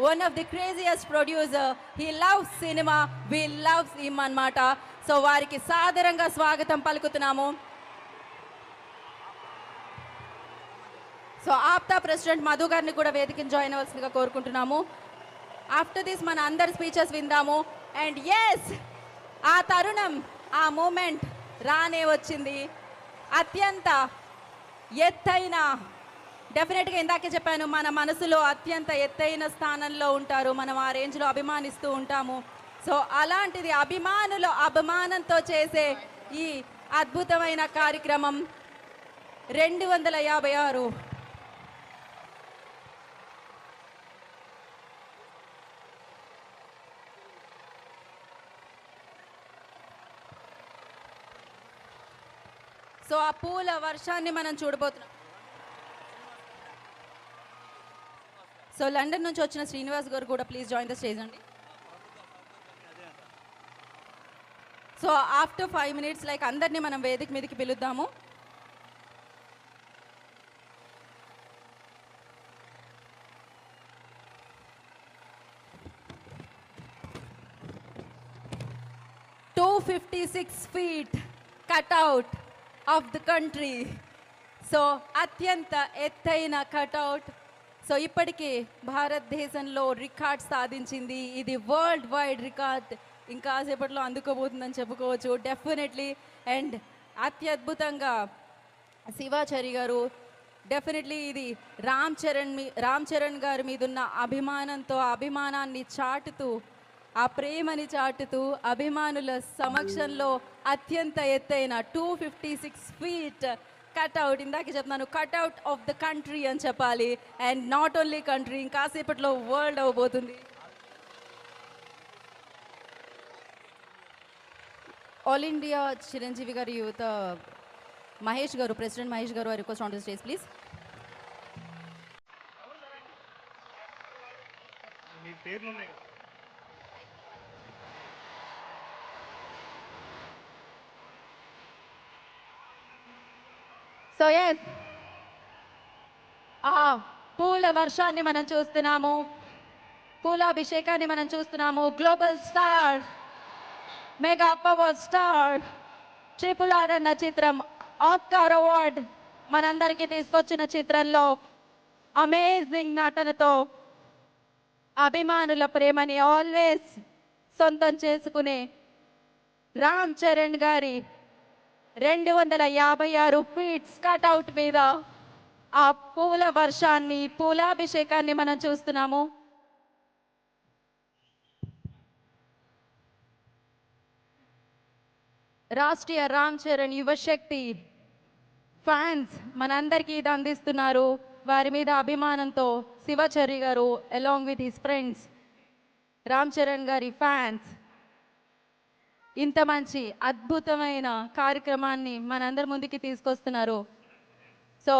one of the craziest producer. He loves cinema. We love him అన్నమాట. So వారికి సాదరంగా స్వాగతం పలుకుతున్నాము. సో ఆప్తా ప్రెసిడెంట్ మధు గారిని కూడా వేదికను జాయిన్ అవ్వాల్సిందిగా కోరుకుంటున్నాము. ఆఫ్టర్ దిస్ మన అందరి స్పీచెస్ విందాము. అండ్ ఎస్, ఆ తరుణం, ఆ మూమెంట్ రానే వచ్చింది. అత్యంత ఎత్తైన, డెఫినెట్గా ఇందాకే చెప్పాను, మన మనసులో అత్యంత ఎత్తైన స్థానంలో ఉంటారు. మనం ఆ రేంజ్లో అభిమానిస్తూ ఉంటాము. సో అలాంటిది అభిమానులు అభిమానంతో చేసే ఈ అద్భుతమైన కార్యక్రమం 256. సో ఆ పూల వర్షాన్ని మనం చూడబోతున్నాం. సో లండన్ నుంచి వచ్చిన శ్రీనివాస్ గారు కూడా ప్లీజ్ జాయిన్ ద స్టేజ్ అండి. సో ఆఫ్టర్ 5 minutes లైక్ అందరినీ మనం వేదిక మీదకి పిలుద్దాము. "256 feet cutout of the country." So అత్యంత ఎత్తైన కటౌట్. సో ఇప్పటికీ భారతదేశంలో రికార్డ్ సాధించింది. ఇది వరల్డ్ వైడ్ రికార్డ్. ఇంకా సేపట్లో అందుకోబోతుందని చెప్పుకోవచ్చు డెఫినెట్లీ. అండ్ అత్యద్భుతంగా శివాచారి గారు, డెఫినెట్లీ ఇది రామ్ చరణ్ గారి మీద ఉన్న అభిమానంతో అభిమానాన్ని చాటుతూ, ఆ ప్రేమని చాటుతూ అభిమానుల సమక్షంలో అత్యంత ఎత్తైన 256 feet కట్అవుట్. ఇందాక చెప్తున్నాను, కట్అవుట్ ఆఫ్ ద కంట్రీ అని చెప్పాలి. అండ్ నాట్ ఓన్లీ కంట్రీ, ఇంకాసేపట్లో వరల్డ్ అవ్వబోతుంది. ఆల్ ఇండియా చిరంజీవి గారి యువత మహేష్ గారు, ప్రెసిడెంట్ మహేష్ గారు, request on the stage please. So yes, ఆ పూల వర్షాన్ని మనం చూస్తున్నాము, పూలాభిషేకాన్ని మనం చూస్తున్నాము. Global star, mega power star RRR అన్న చిత్రం ఆస్కార్ అవార్డ్ మనందరికీ తీసుకొచ్చిన చిత్రంలో అమేజింగ్ నటనతో అభిమానుల ప్రేమని ఆల్వేస్ సొంతం చేసుకునే రామ్ చరణ్ గారి 256 feet కట్అవుట్ మీద ఆ పూల వర్షాన్ని, పూలాభిషేకాన్ని మనం చూస్తున్నాము. రాష్ట్రీయ రామ్ చరణ్ యువశక్తి ఫ్యాన్స్ మనందరికీ ఇది అందిస్తున్నారు. వారి మీద అభిమానంతో శివాచారి గారు along with his friends, Ram Charan గారి ఫ్యాన్స్ ఇంత మంచి అద్భుతమైన కార్యక్రమాన్ని మనందరి ముందుకి తీసుకొస్తున్నారు. సో